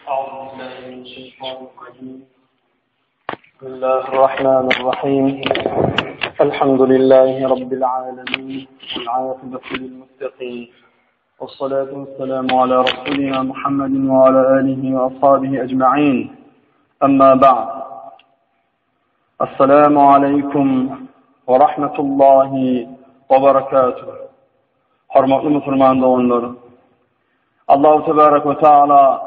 أعوذ بالله من الشيطان الرجيم. بسم الله الرحمن الرحيم. الحمد لله رب العالمين والعاقبة للمتقين والصلاة والسلام على رسولنا محمد وعلى آله وأصحابه أجمعين. أما بعد. السلام عليكم ورحمة الله وبركاته. Hormatly Müslüman doğanlar. Allah Tebarek ve Teala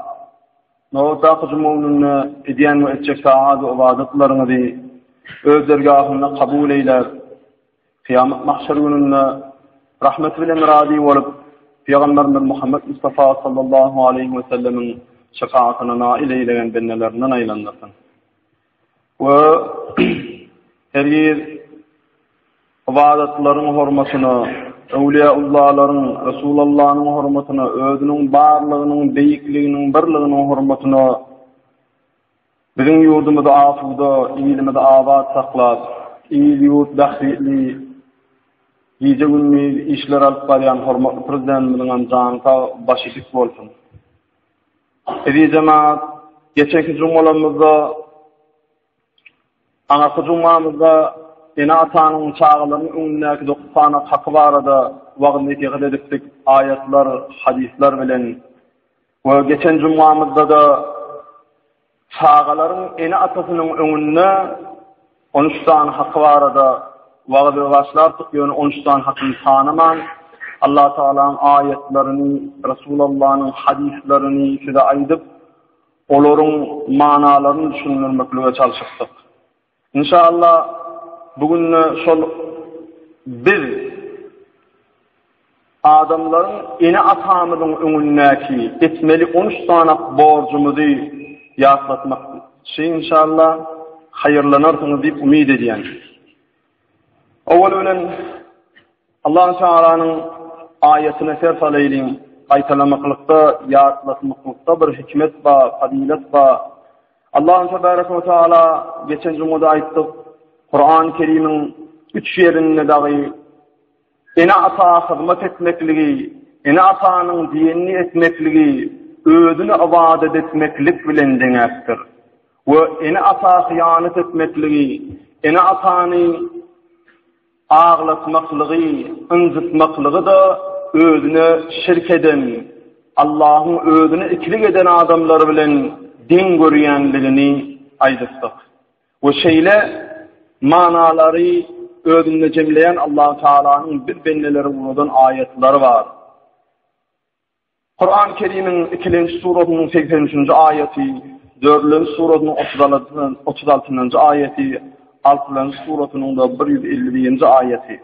Navta kıcımağını ediyen ve edecek saat ve ibadetlerini de öz dergahına kabul eyler. Kıyamet mahşer gününde rahmet ve emradi olup Peygamberimiz Muhammed Mustafa sallallahu aleyhi ve sellemin şefaatine nail eyleyen bennelerinden aylanlasın. Ve her yer ibadetlerin hurmatına Evliyaullah'ların, Resulullah'ın hurmatına, özünün barlığının, beyikliğinin, birliğinin hurmatına, bizim yurdumuzu afuda, iyilimizi abad saklap, iyil yurt dahili, gece günlüğü işler alıp barayan hurmatlı Prezidentimizin canıta başıklık olsun. Edi cemaat, geçenki cumhurlarımızda, anarkı cumhurlarımızda, Ene atanın çağlarının önündeki 9 tane hakkı var da vaqtındaki ediptik ayetler, hadisler bilen ve geçen cumamızda da çağların ene atasının önünde 13 tane hakkı var da vaqtı başlar tutuyor 13 tane hakkını tanıman Allah Teala'nın ayetlerini, Resulullah'ın hadislerini şöyle aydıp onların manalarını düşünmekle çalıştık. İnşallah bugün şol bir adamların ene atamızın önündeki etmeli 13 tane borcumuzu yaklatmak için inşallah hayırlanırsınız deyip ümid ediyen. Evvelen Allah Teala'nın ayetine serfal eyleyin, aytalamaklıkta, yaklatmaklıkta bir hikmet var, fadilet var. Allah Tebarek ve Teala geçen cumada ayttık. Kur'an-ı Kerim'in 3 yerinde dahi ene ata hizmet etmekliği, ene atanın dinini etmekliği, özünü ibadet etmeklik bilen demektir. Ve ene ata hıyanet etmekliği, ene atanı ağlatmaklığı, incitmaklığı da özünü şirk eden, Allah'ın özünü ikilik eden adamlar bilen din görüyenlerini aydıktık. Ve şeyle manaları özünde cemleyen Allah Teala'nın bir benneleri bulunan ayetleri var. Kur'an-ı Kerim'in 2. suretunun 83. ayeti, 4. suretunun 36. ayeti, 6. suretunun da 150. ayeti.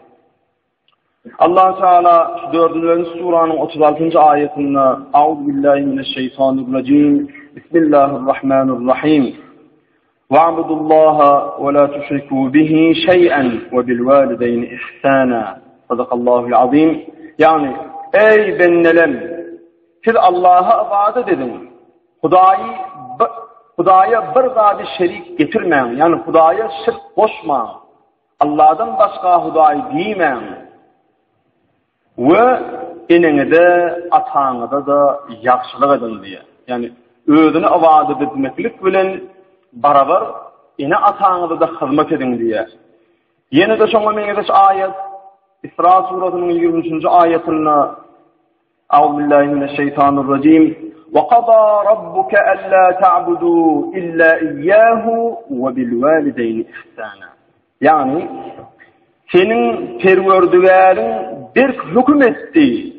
Allah Teala 4. surenin 36. ayetinde Euzubillahimineşşeytanirracim. Bismillahirrahmanirrahim. وَاعْبُدُوا اللّٰهَ وَلَا تُشْرِكُوا بِهِ شَيْئًا وَبِالْوَالِدَيْنِ إِحْسَانًا Sadakallahu azim. Yani ey bennelem, siz Allah'a ibadet edin. Hudaya bir gadi şerik getirmeyin. Yani Hudaya şirk koşmayın. Allah'dan başka Hudayı diymeyin. Ve eninize, atanıza da yaxşılık edin diye. Yani özünü ibadet etmeklik bilen barabar ine atağınızda da hizmet edin diye. Yine de şoňa meňeş ayet İsra suresinin 23. ayetinde Euzubillahimineşşeytanirracim. وَقَضَى رَبُّكَ أَلَّا تَعْبُدُوا إِلَّا إِيَّاهُ وَبِالْوَالِدَيْنِ إِحْسَانًا. Yani senin perverdigerin bir hüküm etti.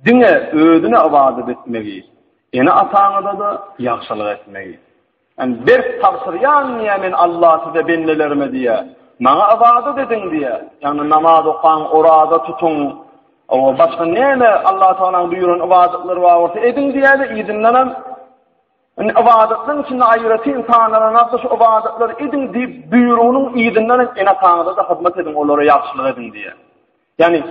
Dine özüne ibadet etmegi. Ine atağınızda da yaxşılık etmegi. Yani bir tavsiyan yemin Allah size bennelerime diye. Bana ibadet edin diye. Yani namaz okan, orada tutun. O başka neyme Allah Teala'nın buyuran ibadetleri var orta edin diye de idinlenen. Yani ibadetlerin içinde ayrıtı insanlara nasıl şu ibadetleri edin deyip buyruğunun idinlenen ene tanrıda da hizmet edin, onlara yaxşılık edin diye. Yani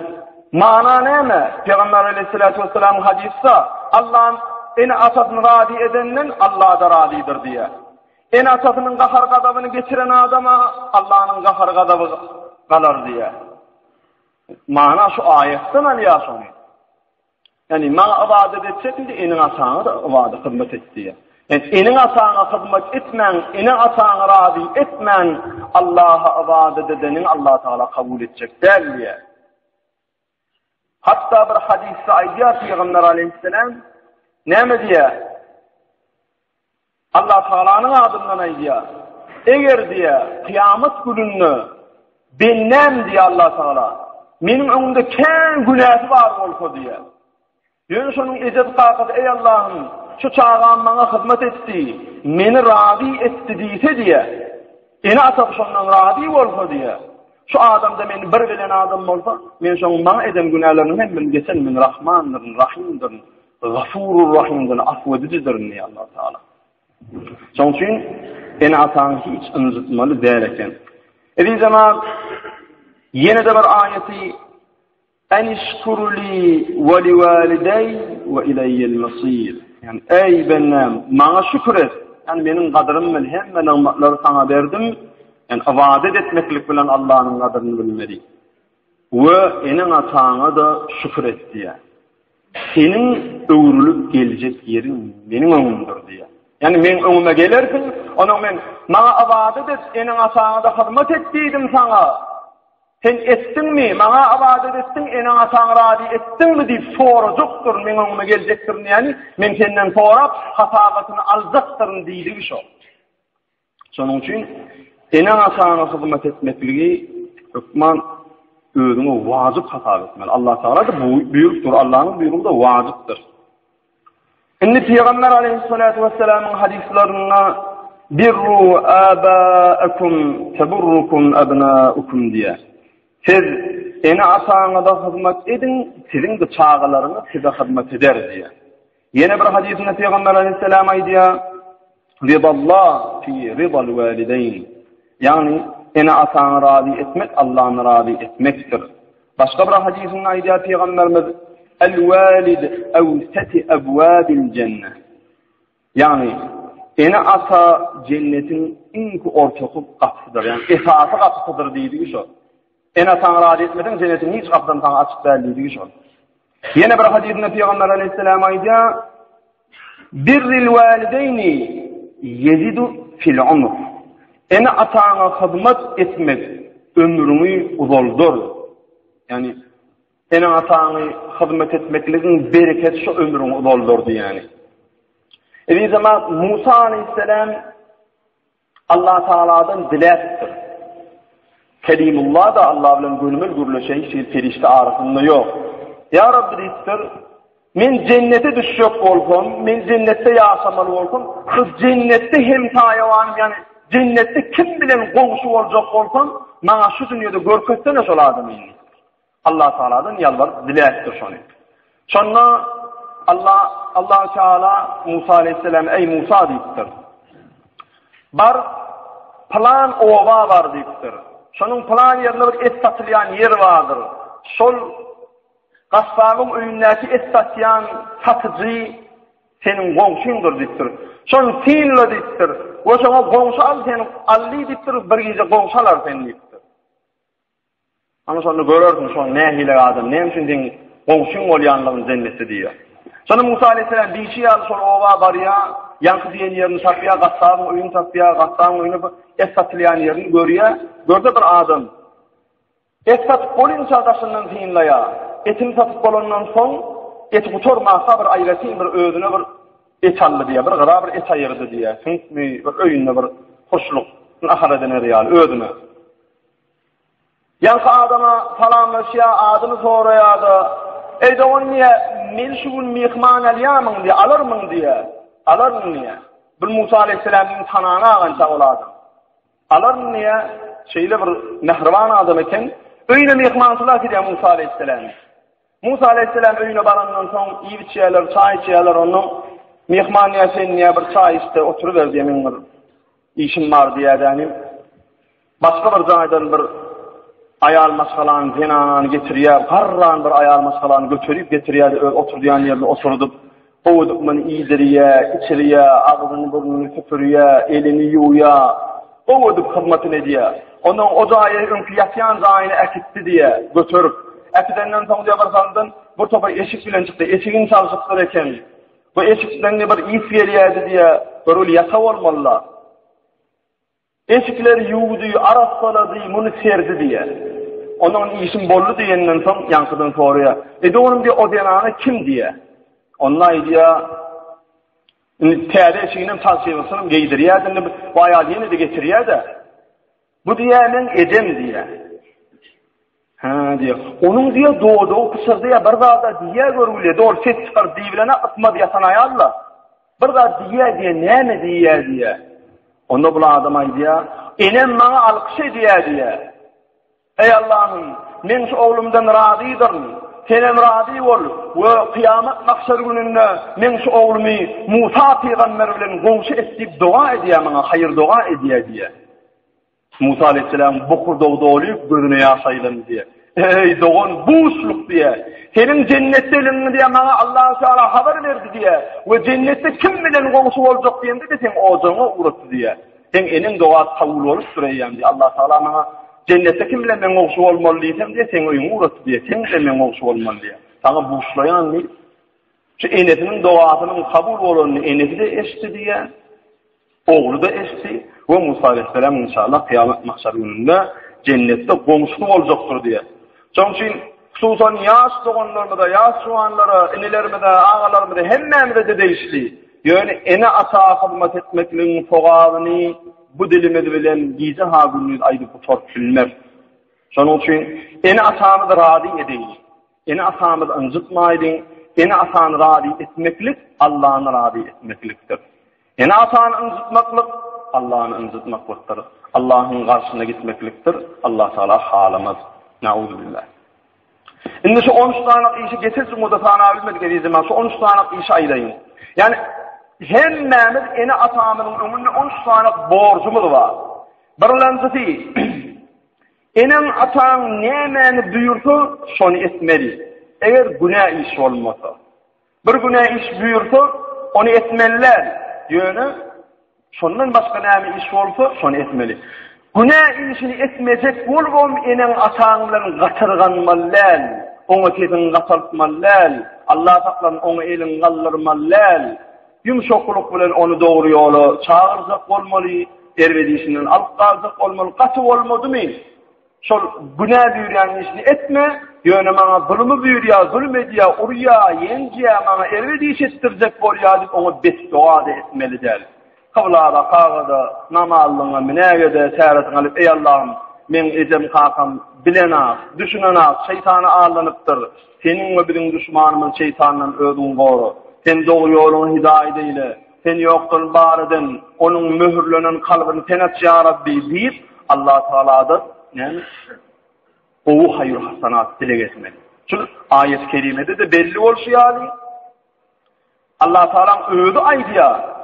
mana neyme? Peygamber aleyhissalatü vesselam'ın hadisi Allah'ın ene atasını radi edenin Allah da radidir diye. Ene atasının kahar gadabını geçiren adama Allah'ın kahar gadabı kalar diye. Mana şu ayetten aliyasını. Yani ma ibadet etsek de enin atanı da ibadet hizmet et diye. Enin atağına hizmet etmen, enin atağına razı etmen, Allah'a ibadet edenin Allah Teala kabul edecek der diye. Hatta bir hadiste aydiya Peygamber Aleyhisselam ne diye? Allah Teala'nın adından aydiya. Eğer diye kıyamet gününü bennem diye Allah Teala benim önümde ken günahı var olsa diye. Yön şunun ecet kalkadı ey Allah'ım şu çağağım bana hizmet etti, beni razı etti diyse diye, eni atıp şundan razı olsa diye, şu adamda beni bir bilen adam olsa, men şunun bana edem günahlarının hem geçen min Rahmandır, Rahimdir, Gafurur Rahimdir, affedicidir diye Allah Teala. Şunun için eni atan hiç ınızıtmalı derken. Edi zaman yine de bir ayeti enişkurli ve li validey ve ilayyel masir. Yani ey benim bana şükür et. Yani benim kadrım bil hem ben nimetleri sana verdim. Yani ibadet etmeklik bilen Allah'ın kadrını bilmeli. Ve enin atağına da şükür et diye. Senin öğrülüp gelecek yerin benim önümdür diye. Yani men önüme gelirken ona men bana ibadet et, enin atağına da hizmet ettiydim sana. Sen ettin mi? Bana ibadet ettin, enin atan razı ettin mi deyip soracakdır, men önüme gelecektir yani. Men senden sorap, hasabatını alacaktır deydi bir şey. Sonun için, enin atana hizmet etmekliği, hükman özünü vacip hasap etmeli. Allah Teala da büyüktür, Allah'ın buyruğu da vaciptir. Şimdi Peygamber Aleyhisselatü Vesselam'ın hadislerine birru âbâekum teburrukum ebnâukum diye. Siz eni atağına da hizmet edin, sizin de çağalarını size hizmet eder diye. Yine bir hadisinde Peygamber Aleyhisselam aydiya, Ridallah fi ridal valideyn. Yani eni atağına razı etmek, Allah'ını razı etmektir. Başka bir hadisinde aydiya Peygamberimiz, El-valid evseti ebvabil cennet. Yani eni ata cennetin ilk ortakı kapısıdır. Yani esası kapısıdır deydiği şu. En atan razı etmeden cennetin hiç kapıdan sana açık değerliydiği şu. Yine bir hadisinde Peygamber Aleyhisselam aydiya, birril valideyni yezidu fil umr. Eni atana hizmet etmek ömrünü uzoldur. Yani eni atana hizmet etmeklerin bereketi şu ömrünü uzoldurdu yani. Bir zaman Musa Aleyhisselam Allah Teala'dan dilettir. Kelimullah da Allah bilen gönül şey ferişte arasında yok. Ya Rabbi deyiptir, men cennete düşecek olsam, men cennette yaşamalı olsam, kız cennette hem tayavanım yani cennette kim bilen komşu olacak olsam, bana şu dünyada görketsene şol adamı. Allah Teala'dan yalvar dilettir şunu. Sonra Allah Teala Musa Aleyhisselam ey Musa deyiptir. Bar plan ova var deyiptir. Şunun plan yerine bir et satılayan yer vardır. Sol kasabın öyündeki et satayan satıcı senin komşundur deyiptir. Şun seninle deyiptir. O sana komşu al senin alli deyiptir. Bir gece komşu alar senin deyiptir. Ama sonra görürsün şun ne hile adam. Ne için senin komşun olyanlığın cenneti diyor. Sonra Musa Aleyhisselam bir şey aldı sonra ova barıya. Yankı diyen yerini satıyor, gassabın oyunu satıyor, gassabın oyunu et satılayan yerini görüyor. Gördü bir adam. Et satıp bolun çağdaşından tiyinlaya. Etini satıp bolundan son, eti kuturmasa bir ayrıtın bir özüne bir et aldı diye, bir gıra bir et ayırdı diye. Çünkü bir öyünle bir hoşluk, ahar edene riyal, özüne. Yankı adama salamlaşıyor, adını soruyordu. Ey de onu niye, melşugul mihman aliyamın diye, alır mın diye. Alır mı niye? Bir Musa Aleyhisselam'ın tanağına ağanca oladım. Alır mı niye? Şeyle bir mehriban adam eken, öyle mihmansılar ki diye Musa Aleyhisselam. Musa Aleyhisselam öyle barandan son iyi içiyorlar, çay içiyorlar onun. Mihman niye sen niye bir çay işte oturuver diye benim bir işim var diye dedim. Başka bir zanneden bir ayal maskalan, zinanı getiriyor, karran bir ayal maskalanı götürüp getiriyor, oturduğun yerde oturduk. Oğudukmanı iydiriye, içiriye, ağzını burnunu süpürüye, elini yuya, oğuduk hizmetini diye. Onun o zahiri ünfiyatyan zahini ekitti diye götürüp, ekidenden sonra diye barsandın, bu topa eşik bilen çıktı, eşiğin çalışıktır eken, bu eşikten bir iyi fiyeliyedi diye, Görül yasa olmalı. Eşikler yuğdu, arasladı, bunu serdi diye. Onun işin bollu diyenden son yankıdan soruya. Onun bir o denanı kim diye. Onlar diye teyade eşiğinin tasvirasını giydiriyor. Bu ayalini de getiriyor da. Bu diyenin edem diye. Diyor. Onun diye doğdu, kısırdı ya, bir daha da diye görülüyor. Doğru ses çıkar diyebilene atma diye sana ayarla. Bir daha diye, ne diye. Onda bula adama diye, enem bana alkış diye. Ey Allah'ım, men şu oğlumdan razıydım. Senem razı ol. Ve kıyamet mahşer gününde men şu oğlumu Musa peygamber bilen komşu etip dua ediyor bana, hayır dua ediyor diye. Musa aleyhisselam bokur doğdu olup gözüne yaşayalım diye. Ey doğun bu usluk diye. Senin cennette elini diye bana Allah-u Teala haber verdi diye. Ve cennette kim bilen komşu olacak diye de sen oğuzuna uğrattı diye. Sen enin dua tavul olup süreyem diye. Allah-u Teala bana cennette kim bilen ben komşu olmalıysam diye sen oyunu uğrattı diye. Sen de ben komşu olmalı diye. Sana buğuşlayan değil. Şu enesinin duasının kabul olanını enesi de eşti diye. Oğlu da eşti. Ve Musa aleyhisselam inşallah kıyamet mahşer gününde cennette komşu olacaktır diye. Çünkü hususan yaş doğanlarımda, yaş soğanları, enilerimde, ağalarımda, hemmemde de değişti. Yani ene ata hizmet etmekliğin foğalını bu dilimde bilen gizi hagünlüğün aydı bu torpilmer. Onun için ene atamı da radi edeyim. Ene atamı da ıncıtmaydın. Ene atanı radi etmeklik, Allah'ını radi etmekliktir. Ene atanı ıncıtmaklık, Allah'ını ıncıtmaklıktır. Allah'ın karşısına gitmekliktir. Allah Teala halamaz. Nauzubillah. Şimdi şu 13 tane işi getirsin o da sana bilmediği zaman şu 13 tane işi ayırayım. Yani hemmemiz ene atamının önünde 13 tane borcumuz var. Birincisi enen atan nemeni buyursa şunu etmeli. Eğer günah iş olmasa. Bir günah iş buyursa onu etmeliler. Yani şundan başka nemi iş olsa şunu etmeli. Günah işini etmeyecek olmam enen atanların katırganmallar. Onu kesin katırtmallar. Allah taklan onu elin kaldırmallar. Yumuşakluk bilen onu doğru yolu çağıracak olmalı. Ervedişinden alıp kalacak olmalı. Katı olmadı mı? Şol günah buyuran işini etme. Yöne bana zulmü buyuruyor, zulm ediyor, uruya, yenciye bana ervediş ettirecek oluyor deyip onu beddua da etmeli der. Kavlada, kavada, namallığına, minegede, seyretin alıp, ey Allah'ım, men edem kakam bilenak, düşünenak, şeytanı ağlanıptır. Senin ve bizim düşmanımın şeytanından ödün koru. Sen doğru yolunu hidayet eyle. Sen yoktur barıdın, onun mühürlenen kalbini sen aç ya Rabbi deyip, Allah Teala'dır. Yani, o hayır hasanat dile getirmeli. Çünkü ayet-i kerimede de belli olsun yani. Allah Teala'nın öğüdü aydiya.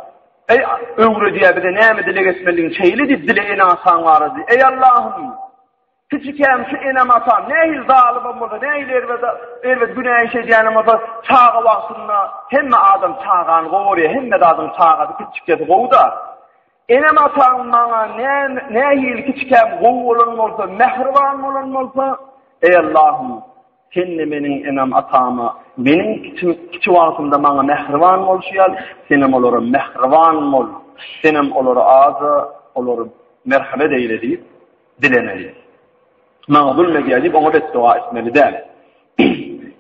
Ey öğrü diye bir de neyme dile getirmeliğin şeyli deyip dile en asan vardı. Ey Allah'ım, küçükken şu enem atan, neyi zalimim burada, neyi ervet günah işe diyenim orada çağı vaktinde hemme adam çağağını kovuruyor, hemme de adam çağağını küçükken kovuda. Enem atan bana neyi küçükken kovulan olsa, mehrivan olan olsa, ey Allah'ım, sen benim enem atama, benim küçük vaktımda bana mehrivan oluşuyor, senem olur mehrivan ol, senem olur ağzı, olur merhamet eyle deyip dileneli. Mağdul megiyadip ona beddua etmeli der.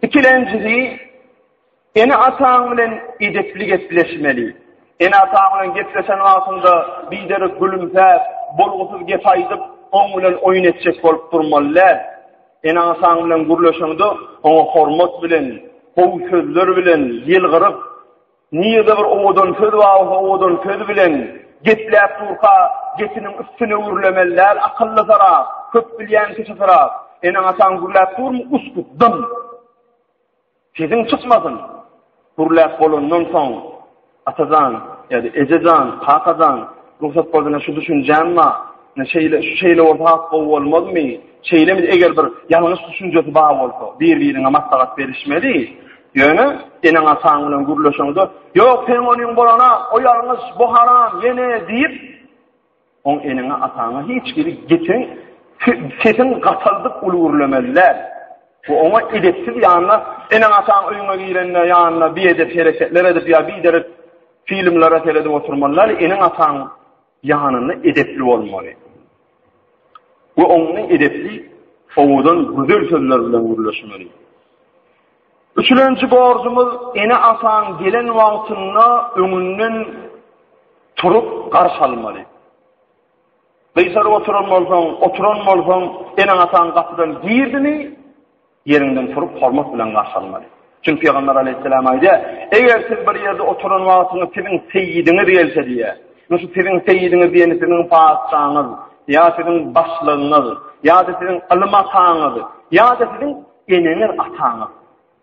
İkilencisi, eni atağıyla edepli getleşmeli. Eni atağıyla getleşen vaktında bideri gülümser, bolgusuz getaydıp, onunla oyun edecek olup durmalılar. Eni atağıyla gürleşende, ona hormat bilen, kov sözler bilen, yılgırıp, niye de bir oğudun söz var, oğudun söz bilen, getlep durka, getinin üstüne uğurlemeler, akıllı taraf, köp bilyen kişi taraf. Enen atan gürlep durmu, uskut, dım. Sizin çıkmasın. Gürlep olundan son, atazan, yani ecezan, kakazan, ruhsat bolduğuna şu düşüncen ma, şu şeyle ortak olmaz mı? Şeyle mi eğer bir yanlış düşüncesi bağ olsa, birbirine maslahat verişmeli. Yani enen atanın gürleşende, yok sen onun bolana, o yanlış, bu haram, yine deyip, on enine atağına hiç gibi geçin, sesin katıldık ulurlemeliler. Bu ona edepsiz yanına, enen atağın oyuna girenler yanına bir edep hareketler edip ya bir edep filmlere telede oturmalar, enin atan yanını edepli olmalı. Bu onun edepli, oğudan güzel sözlerle uğurlaşmalı. Üçüncü borcumuz, eni atan gelen vaktında önünden turup karşı almalı. Beysarı oturan olsan, eni atan kapıdan girdini, yerinden turup hormat bilen karşı almalı. Çünkü Peygamber Aleyhisselam ayda, eğer siz bir yerde oturan vaktında sizin seyyidini diyelse diye, nasıl sizin seyyidini diyeni sizin padişahınız, ya sizin başlığınız, ya da sizin ılım atağınız, ya da sizin enenir atağınız.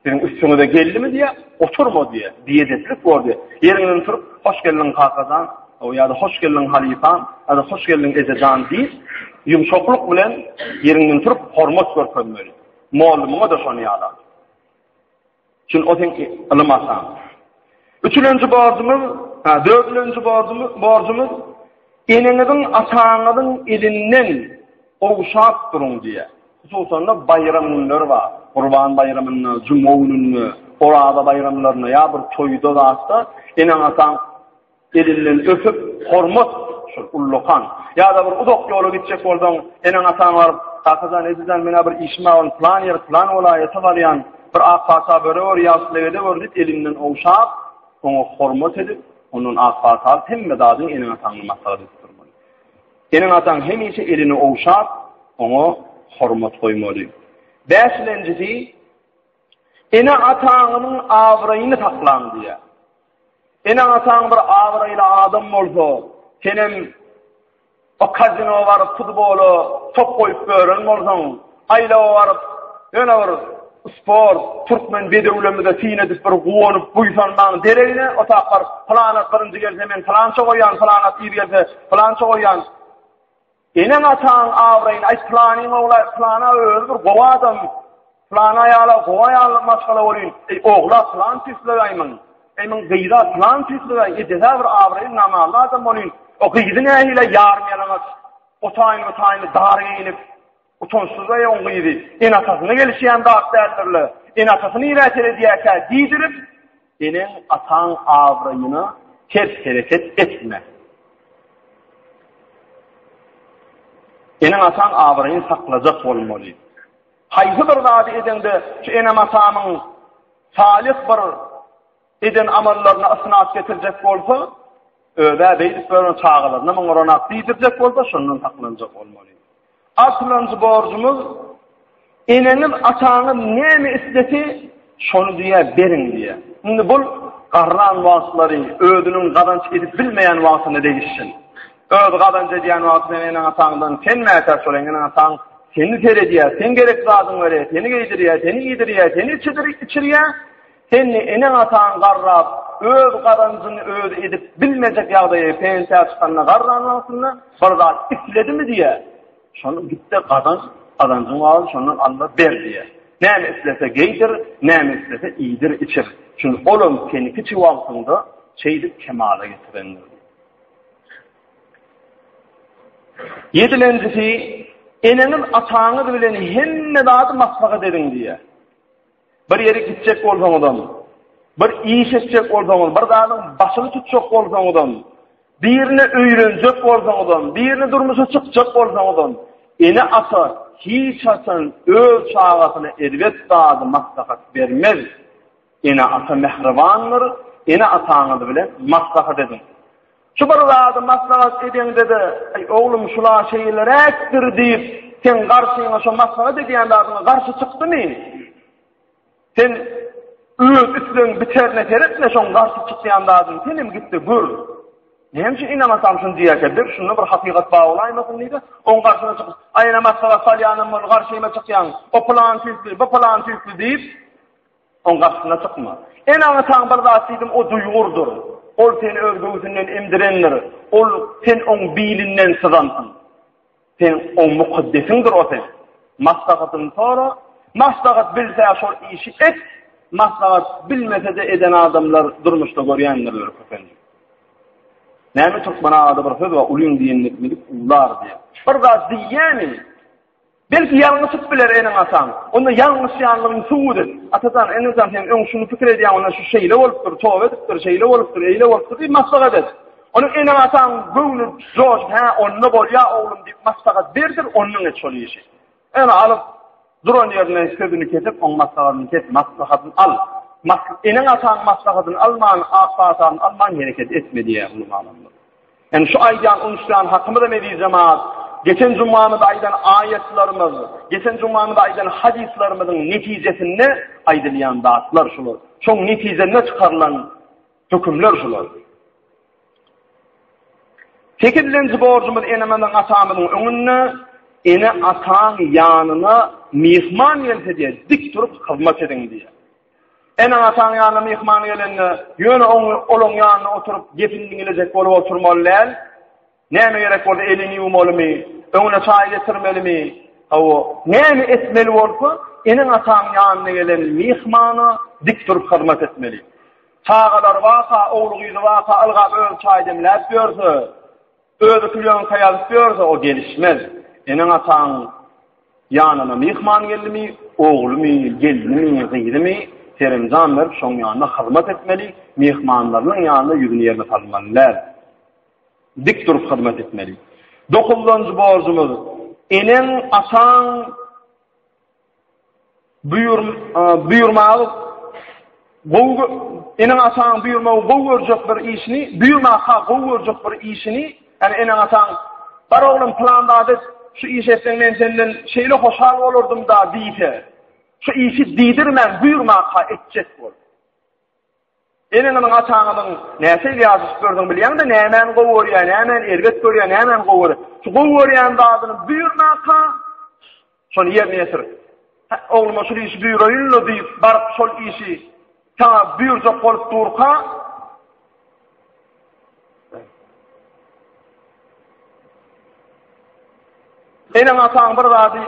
Sizin üstüne de geldi mi diye, oturma diye, diyedetlik var diye. Yerinden turup, hoş geldin kakazan, ya da hoş geldin halifan, ya da hoş geldin ezecan değil, yumuşakluk bilen yerinden turup hormat görünmeli. Muallımına da şunu yağlar. Çünkü o sen ılım atağın. Üçüncü borcumuz, dördüncü borcumuz, enenizin atağınızın elinden oğuşak durun diye. Hususunda bayram günleri var. Kurban bayramını, Cuma gününü, orada bayramlarını ya bir toyda da hasta, enen atan elinden öpüp hormat ullukan. Ya da bir udok yolu gidecek oldun, enen atan var, kakazan edizden mena bir işme olun, plan yer, plan olayeti var yani, bir akfasa böyle var, yaslevede var, elinden oğuşak, onu hormat edip, onun akfasa temme dadın enen atanın masalı tutturmalı. Enen atan hem ise elini oğuşak, onu hormat koymalı. Beşincisi, ene atağının avrayını taklan diye. Ene atağın bir avrayla adam olsa, senin o kazino var, futbolu, top koyup görün olsan, ayla var, öyle var, spor, Türkmen bedevlemede sinedip bir kuvanup buysan bana dereyine, o taklar planat kırıncı gelse hemen plança koyan, planat iyi gelse plança koyan. Enen atağın avrayın, ay planın oğla, plana öldür, kova adam, plana yala, kova yala maskala olayın, oğla plan tüslüğayımın, gıyda plan tüslüğayın, ceza bir avrayın namalı adam olayın, o gıydın ehiyle yarmayalamaz, otayını darıya inip, utonsuzluğa on gıydı, en atasını gelişeyen dağıt derlerle, en atasını ileteli diyeke diydirip, enen atağın avrayını ters hareket etme. Enen atan avrayını saklayacak olmalı. Haysı bir zadi edende, şu enen atanın salih bir eden amallarına ısınat getirecek olsa, öyle beylik böyle çağılarına mağaranat diydirecek olsa, şundan saklanacak olmalı. Aslıncı borcumuz, enenin atanın ne mi isteti, şunu diye verin diye. Şimdi bu qarran vasıları, ödünün qadanç edip bilmeyen vasını değişsin. Öz qadanca diyen vasını enen atağından sen məhter soran, enen atağın seni terediye, sen gerek zadın öyle, seni giydiriye, seni içiriye, seni enen atağın qarrab, öz qadancını öz edip bilmeyecek yağdayı pensiya çıkanına qarran vasını, barda isledi mi diye. Şunu gitti qadancın var, şunu Allah ver diye. Näme islese geydir, näme islese iyidir içir. Çünkü olum seni kiçi vaktında şeydip kemala getirendir. Yedilencisi, enenin atağını bilen henne dadı maslahat edin diye. Bir yere gidecek olsan adam, bir iş edecek olsan adam, bir dağının başını tutacak olsan adam, birini öğrenecek olsan adam, birini durmuşa çıkacak olsan adam, ene ata hiç atan öz çağatını elbet dadı maslahat vermez. Ene ata mehribandır, ene atağını bilen maslahat edin. Şu bir dadı maslahat edin dedi, oğlum şula şeyler ektir deyip, sen karşıyına şu maslahat ediyen dadına karşı çıktı mı? Sen öz üstün biterine teretme şun karşı çıktıyan dadın, senim gitti gür. Neymiş inamasam şun diyekedir, şunu bir hakikat bağı olaymasın neydi? On karşına çıkmış, ayna maslahat salyanım var, karşıyma çıkyan, o plan tüslü, bu plan tüslü deyip, on karşına çıkma. En anlatan bir zatıydım, o duygurdur. Ol seni özgüsünden emdirenler, ol sen on bilinden sızansın. Sen on mukaddesindir o sen. Maslahatın sonra, maslahat bilse şol işi et, maslahat bilmese de eden adamlar durmuşta görüyenlerdir efendim. Näme Türkmana adı bir söz var, ulun diyenlik milik ular diye. Bir zat diyeni, Belki yanlışık biler enin atan. Onda yanlış yanlığın suudur. Atadan en azından sen ön şunu fikir ediyen ona şu şeyle oluptur, tövbe ediptir, şeyle oluptur, eyle oluptur diye maslahat et. Onun enin atan böyle zor, onunla bol ya oğlum deyip maslahat verdir, onun et şolu işi. Yani alıp duran yerine sözünü kesip, on maslahatını kes, maslahatını al. Enin atan maslahatını alman, akbatını alman hareket etme diye bunu anlamda. Yani şu aydan, unuşlayan hakkımı da mediği cemaat, geçen cumamıda aydan ayetlerimiz, geçen cumamıda aydan hadislerimizin neticesini aydınlayan dağıtlar şular. Çoğun neticesine çıkarılan hükümler şular. 8. borcumuz enemeden atamızın önüne, ene atan yanına mihman gelse diye dik durup hizmet edin diye. Ene atan yanına mihman gelenine, yönü onun yanına oturup gefindin gelecek olup oturmalılar. Neme gerek orada elini yumalı mı? Önüne çay getirmeli mi? Neme etmeli olsa, enin atan yanına gelen mihmanı dik durup hizmet etmeli. Çağalar vaka, oğluğuydu vaka, algab öl çay demler diyorsa, öyle külyon kayalıp diyorsa o gelişmez. Enin atan yanına mihman geldi mi, oğlu mu, geldi mi, gıydı mi, terimzan verip şon yanına hizmet etmeli, mihmanlarının yanına yüzünü yerine salmalılar. Dik durup hizmet etmeli. 9. borcumuz, enin atan buyurmağı, enin atan buyurmağı govurcuk bir işini, buyurmağı govurcuk bir işini, yani enin atan, bar oğlum planladı, şu iş etsen ben senden şeyle hoşal olurdum da deyip, şu işi diydirmen buyurmağı edecek olur. Enenin atanının näse yazıp gördüň bilýän-de nämen gowurýar, nämen erget görýär, nämen gowur. Şu gowurýan zadyny buyurmaka şonu ýerine ýetir. Ogluma şu iş buyurýarly diýip baryp şol işi ta buyurjak bolup durka eneň ataň bir zady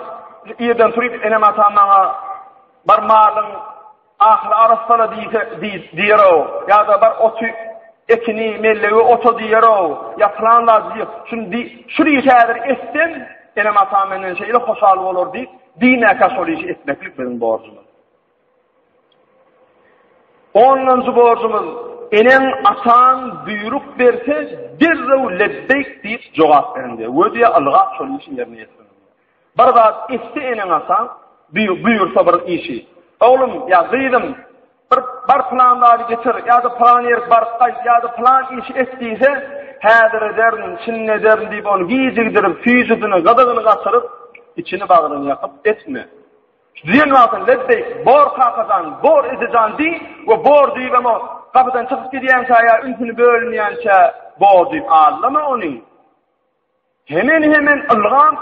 ýerden turup eneň atanyna barmagyň ahir arasala diyero, ya da bar otu ekini mellevi oto diyero, ya falan lazım. Şurayı şehir ettim, enem atamenen şeyle hoşalı olur deyip, dine kaşolu işi etmeklik benim borcumuz. 10. borcumuz, enem atan buyruk verse, dirrev lebbeyk deyip cevap verindi. Ve diye algaq şolu işin yerine etsin. Barda esti enem atan, buyursa bir işi. Oğlum ya zeydim bar planları getir ya da plan yer bar kay ya da plan iş ettiyse hadir ederin çinne ederin deyip onu giydirip füzüdünü gadagını kaçırıp içini bağrını yakıp etme. Diyen vakın lebbeyk bor kakadan bor edeceğin di ve bor deyip ama kapıdan çıkıp gidiyen çaya üntünü bölmeyen çaya bor deyip ağırlama onu. Hemen ılgan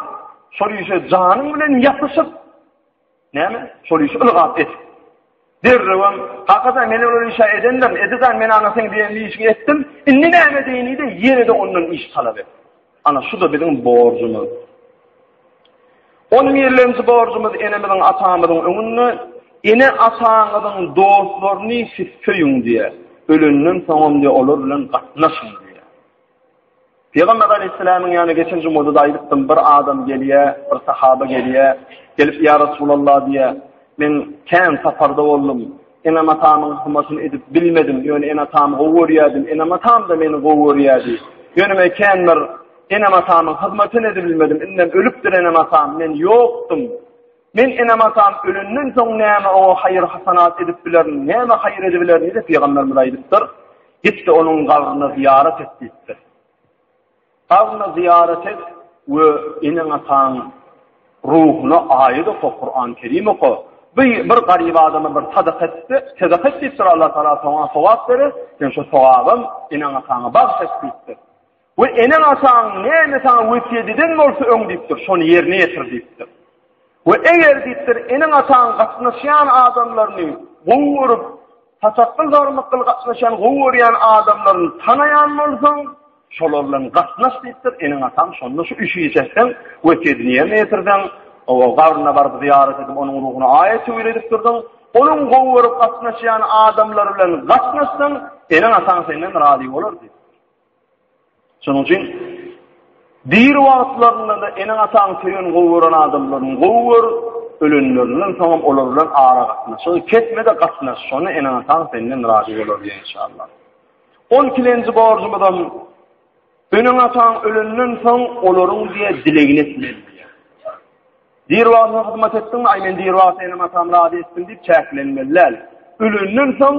soruyu canın bilen yapışıp näme? Şol işi ılgat et. Derrewem, hakikaten meni öyle işe edendim, ededen meni anasın diyen bir işi ettim. Inni näme deyini de yine de onun iş talep et. Ana şu da bizim borcumuz. 11. borcumuz enemizin atamızın önüne, ene ataňyzyň dostlaryny siz köýüň diye, ölünden soňam diye olur bilen gatnaşyň diye. Peygamber Aleyhisselam'ın yani geçen cumada aydypdym, bir adam gelýär, bir sahaba gelýär. Gelip ya Resulallah diye men kän safarda boldum. Enem atamyň hizmetini edip bilmedim. Ýöne en atam gowurýardy. Enem atam da meni gowurýardy. Ýöne men kän bir enem atamyň hizmetini edip bilmedim. Inden ölüpdir enem atam. Men ýokdum. Men enem atam ölünden soň näme o hayır hasanat edip bilerim. Näme hayır edip bilerim diye Peygamberimiz aýdypdyr. Gitdi onuň gabruna ziyaret etdi. Gabruna ziyaret et we enem atam ruhuna ayet oku, Kur'an-ı Kerim oku. Bir garip adamı bir sadaka ettir Allah Teala sana sevap verir. Yani şu sevabım inen atağına bahsettir. Ve inen atağın neyine sana vesiyet eden olsa ön deyiptir. Şunu yerine yetir deyiptir. Ve eğer deyiptir inen atağın katlaşan adamlarını vurup taçaklı zarmıklı katlaşan vuryan adamlarını tanayan olsun. Şolarla katlaş deyiptir. Inen atağın şunu şu işi içersen vesiyetini yerine yetirden o gavrına barıp ziyaret edip onun ruhuna ayeti öğretip durdun. Onun govurup katlaşan adamlarla katlaşsın, enen atan senden razı olur diyor. Şunun için Bir wagtlarynda da ene atan söýen gowuran adamlaryň gowur ölenlerinin soňam olarlar ara gatna. Şol ketmede gatna. Şonu ene atan senden razy bolar inşallah. 12-nji borjumdan önen atan ölenden soň olaryň diye dilegini etmeli. Bir wagtda hyzmat etdim, aýmen bir wagt ene atan razy etdim diýip çäklenmeliler. Ölenden soň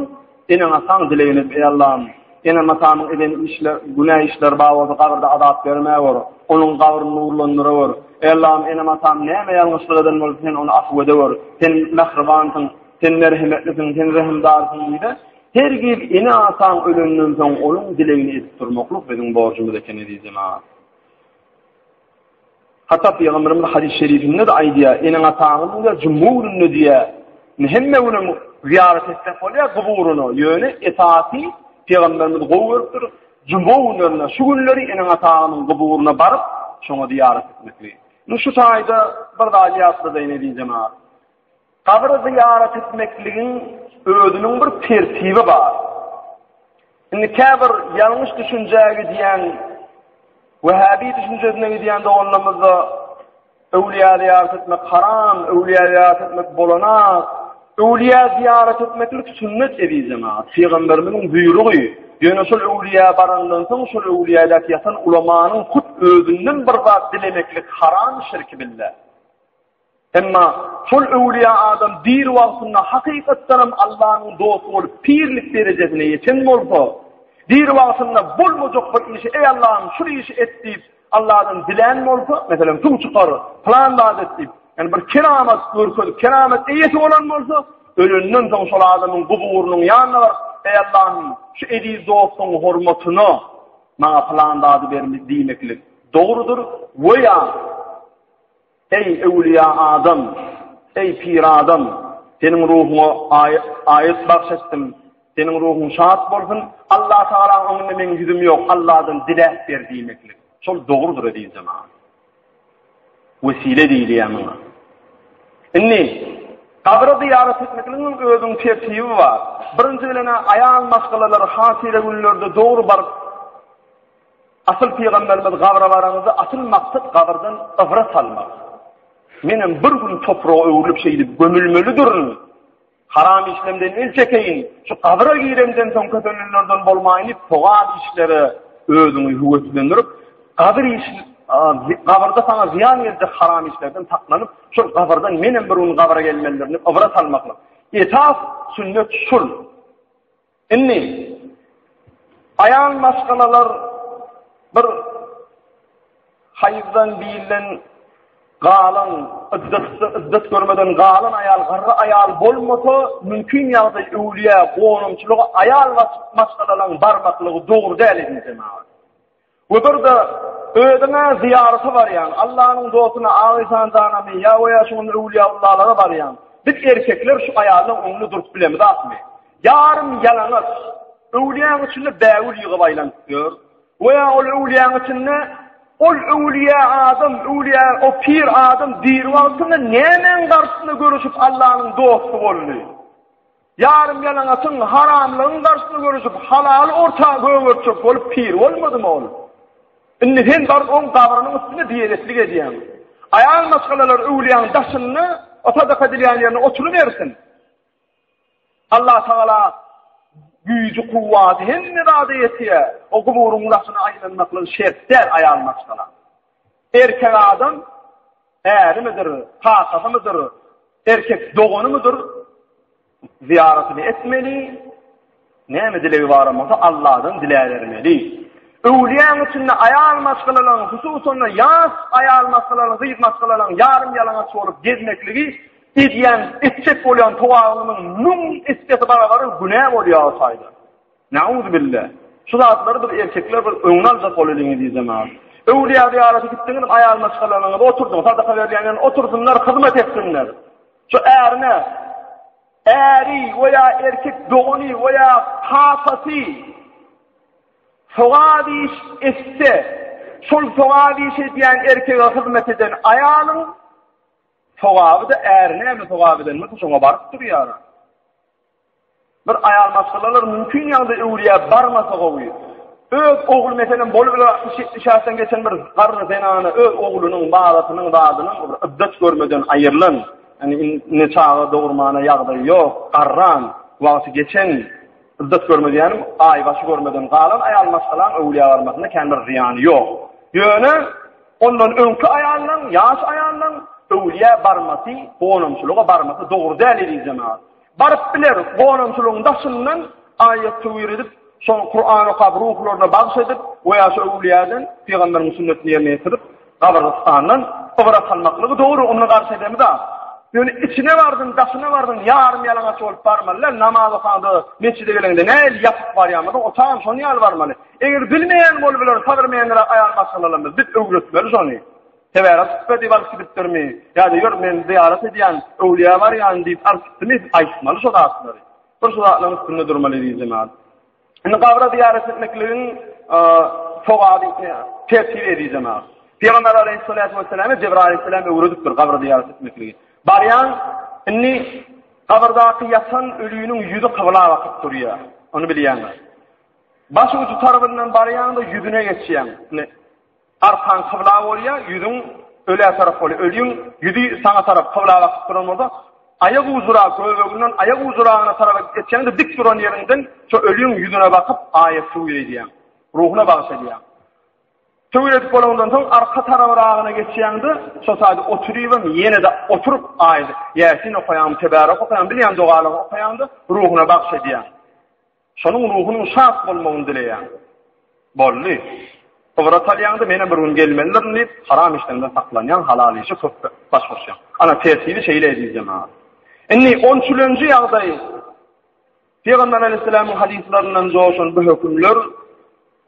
ene atan dilegini ey Allah'ım ene matamyň eden işler, günah işler bawazy gabrda azap bermäge bar. Onuň gabryny nurlandyra bar. Ey Allah'ım ene matam näme ýalňyşlygydan bolsa sen onu afw ede bar. Sen mehribansyň, sen merhemetlisin, sen rahimdarsyň diýdi. Her gip ene atan ölenden soň onuň dilegini edip durmaklyk biziň borjumyz ekeni diýdim ha. Hatta Peygamberimiz hadis-i şerifinde de aýdýar, ene atanyň da jumhurun diýe. Hemme onu ziyaret etsek bolýar guburuny, ýöne etaati Peygamberimiz gowurupdyr. Jumhuruna şu günleri ene atanyň guburuna baryp şoňa ziyaret etmekli. Şu taýda bir daýatda da ene diýjem ha. Kabry ziyaret etmekligiň özüniň bir tertibi bar. Indi käbir ýalňyş düşünjäge diýen Wahhabi düşünjesine diýen doglanmazda öwliýa ziyaret etmek haram, öwliýa ziyaret etmek bolanak, öwliýa ziyaret etmeklik sünnet edýjem ha. Peygamberimiň buýrugy, ýöne şol öwliýa barandan soň şol öwliýalar ýatan ulamanyň hut özünden bir zat dilemeklik haram, şirk billah. Emma şol öwliýa adam bir wagtynda hakykatdan Allahyň dostu bolup pirlik derejesine ýeten bolsa, bir wagtynda bolmajak bir işi ey Allah'ım şu işi et diýip Allah'dan dilen bolsa, meselem suw çykar, plan da etdi. Yani bir keramet görkezip keramet eýesi bolan bolsa, ölenden soň şol adamyň guburunyň ýanyna bar. Ey Allah'ım şu edi dostuň hormatyna maňa plan da bermi diýmeklik dogrudur. Weya ey öwliýa adam, ey pir adam, seniň ruhuňa ayet bahşetdim. Senin ruhun şahat bolsun. Allah Taala onuň men yüzüm ýok. Allah'dan dilek ber diýmeklik. Şol dogrudur diýjem ha. Wesile diýilýär. Inni kabry ziyaret etmekligiň özüň tertibi bar. Birinji bilene aýal masgalalary hasire günlerde dogry bar. Asıl Peygamberimiz kabra baranyňyzda asıl maksat kabrdan ibret almak. Menem bir gün toprağa öwrülip şeýdip gömülmelidir. Haram işlemden el çekeyin. Şu kabra giremden soň kötülüklerden bolmaýyny, toğal işleri özüňi hüwetlendirip, kabrda sana ziyan geldi haram işlerden taklanyp, şu kabrdan menen bir gün kabra gelmelerini ibret almakla. Etaf sünnet şul. Inni aýan maskalalar bir hayızdan bilen galan, ıddet görmeden galan ayal, garra ayal bolmasa, mümkün ýagdaý öwliýa, gonumçylygy ayal masgalalaryň barmaklygy dogry däl edilýär. Bu da ödüne ziyareti barýan, Allahyň dostuna agysan danamy, ýa we şoň öwliýa Allahlara barýan. Biz erkekler şu aýalyň öňünde durup bilemiz atmy. Yarım ýalaňyz, öwliýaň üçin bäwül ýygyp aýlanýar. We ol öwliýaň üçin ol öwliýa adam, öwliýa o pir adam bir wagtynda nämen garşysynda görüşip Allahyň dostu boldy. Yarım ýalaňyň haramlygyň garşysynda görüşip halal orta göňürçük bolup pir bolmadymy ol? Indi sen bar on kabrynyň üstüne diýeretlik edýän. Aýal masgalalar öwliýaň daşyny otada edilýän ýerine oturup bersin. Allah Taala güýji kuwwaty hemme rady etiýär. O guburuň daşyna aýlanmakly şertler aýal masgala. Erkek adam ärimidir, taýsymydyr, erkek doganydyr, ziyaretini etmeli. Näme dilebi baramasa Allah'dan dilerlermeli. Öwliýaň üçin aýal masgalalaryň, hususan ýas aýal masgalalaryň, gyýyp masgalalaryň yarım ýalaňaç bolup gezmekligi edýän, etjek bolýan towagynyň nun ispeti barabary günä bolýar saýda. Nauzu billah. Şu zatlary bir erkekler bir öňüne aljak bolýan diýjem ha. Öwliýa ziyaret gitdiňiz aýal masgalalaryňa oturdum, sadaka berýänler otursunlar, hyzmat etsinler. Şu ärine äri veya erkek dogany veya hasasy Sogadiş etse, şol sogadiş edýän erkege hyzmat eden aýalyň sogaby da ärine mi sogabydan mı şoňa baryp durýar. Bir aýal masgalalar mümkin ýagdaý öwliýa barmasa goýýar. öz oğul meselen bolup 60-70 yaşdan geçen bir garry zenany öz oğlunun bağlatynyň dadynyň öddet görmeden aýyrlan. Yani ne çağa doğurmana ýagdaý ýok, garran, wagty geçen öddet görmeden ay başı görmeden galan ayal masalan öwliýa barmasyna kendi riyany ýok. Ýöne ondan öňkü ayallan, ýaş ayallan öwliýa barmasy, gonumçylyga barmasy dogry däl jemaat. Barıp biler, gonumçylygyň daşyndan ayet tewir edip, son Kur'an-ı Kabir ruhlarına bagş edip, veya şu öwliýadan Peýgamberin sünnetini ýerine ýetirip, gabrstandan owra salmaklygy dogry onu garşy edemi da. Yani içine vardın, daşına vardın, yarım yalana olup barmalılar, namaz okandı, mescide gelende ne yapıp var yamadı, o tamam sonu yal varmalı. Eğer bilmeyen bolbiler, sabırmayanlara ayarmasalarımız, biz öwretmeliz onu. Teverat süpedi var bittirmeyi, ya diyor men ziyaret ediyen, öwliya var yani deyip arşitimiz ayıtmalı şu da aslında. Bir şu da üstünde durmalıyız cemaat. Şimdi kavra ziyaret etmeklerin çok adi tertip ediyor cemaat. Peygamber Aleyhisselatü Vesselam'a Cebrail Aleyhisselam'a uğradıktır kavra ziyaret etmeklerin. Baryan, inni kabırdaki yatan ölüyünün yüzü kıvıla vakit duruyor. Onu biliyorlar. Başı ucu tarafından baryan da yüzüne geçiyen. Arkan kıvıla oluyor, yüzün ölüye taraf oluyor. Ölüyün yüzü sana taraf kıvıla vakit duran orada. Ayak uzurağı, köylüğünden ayak uzurağına tarafa geçiyen de dik duran yerinden şu ölüyün yüzüne bakıp ayet suyu ediyor. Ruhuna bağış ediyor. Tövret bolağından soň arka tarafına geçýändi, şo saat oturyp ýene de oturup aýdy. Ýasin okuyan, tebarrak okuyan, bilýän dogalyk okuyandy, ruhuna bagş edýär. Şonuň ruhunyň şat bolmagyny dileýär. Bolly. Owra talýandy mene bir gün gelmeliler diýip, haram işlerden saklanýan halal işi köp baş başa. Ana tesiri şeýle edýär ha. Inni 13-nji ýagdaý. Peygamber Aleyhisselam'ın hadislerinden joşan bu hükümler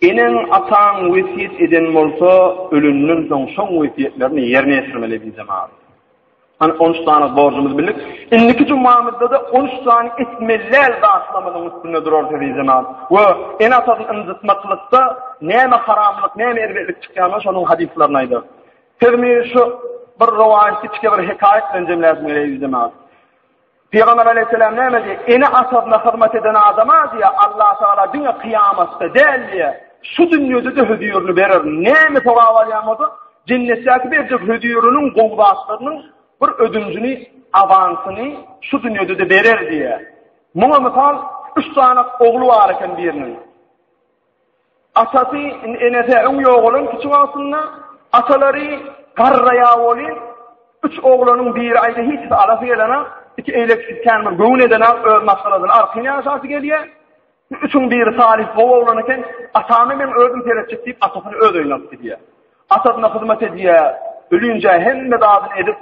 enen atan wesiýet eden bolsa ölünden soň şoň wesiýetlerini ýerine ýetirmeli biz jemaat. Hani 13 tane borcumuz bildik. Inniki cumamızda da 13 tane etmeller dağıtlamadan üstünde durur biz jemaat. Ve en asadın ınzıtmaklıkta näme haramlyk, näme erbetlik çykýany şonuň hadislerini aýdy. Termi şu bir rivayet kiçik bir hikayet bilen jemläşmeli biz jemaat. Peygamber Aleyhisselam näme diýär? Ene asadyna hyzmat eden adama diýär Allah Taala dünya kıyamatda däl diýär. Şu dünýede de hödüýürni berer. Näme togawalyamady? Cennetdäki berjek hödüýüriniň gowbatlarynyň bir ödünjini, avansyny şu dünýede de berer diýär. Muňa mysal 3 tane ogly bar eken biriniň. Asasy enese öň ýoğulun kiçik wagtynda asalary garraýa bolýar. 3 oglanyň biri aýda hiç alasy gelene, iki elektrik kärmer göwn eden masaladan arkyny asasy gelýär. Üçün biri salih oğlan eken atamı men öldüm tereccüt deyip atasını öldüğünü diye. Atasına hizmet ediyor. Ölünce hem de dağını edip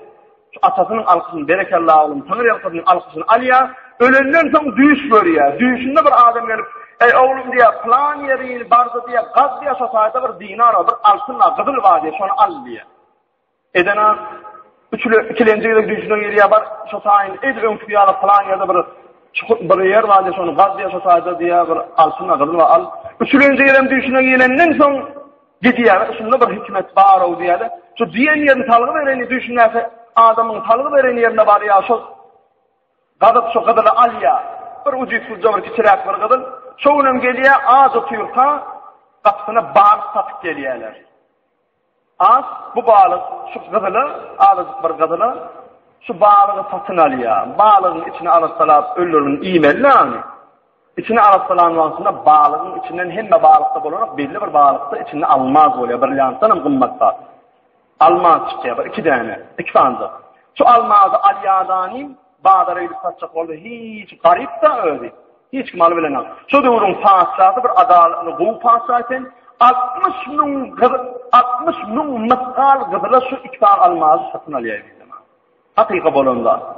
atasının alkısını berekallahu oğlum tanır yakasının alkısını alıyor. Ölenden sonra düğüş görüyor. Düğüşünde bir adam gelip ey oğlum diye plan yeri bardı diye gaz diye sosayda bir dinar bir altınla gıdıl var diye şunu al diye. Edena ikilenci yıllık düğüşüne geliyor var sosayın ed ön fiyalı plan yerde bir yer var diye şunu gaz diye sosayda diye bir altınla gıdıl var al. Üçüncü yılın düğüşüne gelenden sonra gidiyor. Şunda bir hikmet var o diye de. Şu diyen yerini talgı vereni düşünürse adamın talgı vereni yerine var ya şu kadar al ya. Bir ucuksuz bir kiçirak bir kadın. Çoğunun geliyor ağız otuyorsa kapısına bağır satıp geliyorlar. Az bu balık şu kadını ağız bir kadını şu balığı satın alıyor. Balığın içine alırsalar ölürün imellerini. İçine alırsalar vansında balığın içinden hem de balıkta bulunarak belli bir balıkta içinde almaz oluyor. Bir lansana kımmatta. Almaz çıkıyor. İki tane. İki tane. Şu almazı aliyadanim bağdara edip satacak oldu. Hiç garip da öyle. Hiç mal bilen. Şu durun pasatı bir adaletini kuğu pasatın 60 nun mıskal gıdıla şu iki tane almazı satın alıyor. Hakika bolunda.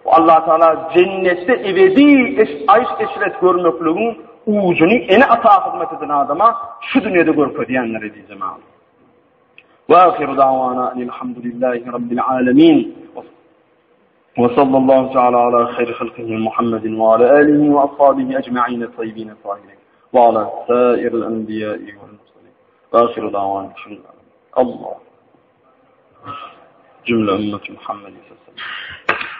Allah Teala cennette ebedi ayş eşret görmekliğin ucunu ene ata hizmet eden adama şu dünyada görüp diyenlere diyeceğim abi. Ve ahiru davana elhamdülillahi rabbil alemin. Ve sallallahu teala ala hayri halkihi Muhammedin ve ala alihi ve ashabihi ecma'ine tayyibine tahirin. Ve ala sairil enbiyai ve mursalin. Ve ahiru davana Allah. Cümle ümmeti Muhammedin sallallahu aleyhi ve sellem.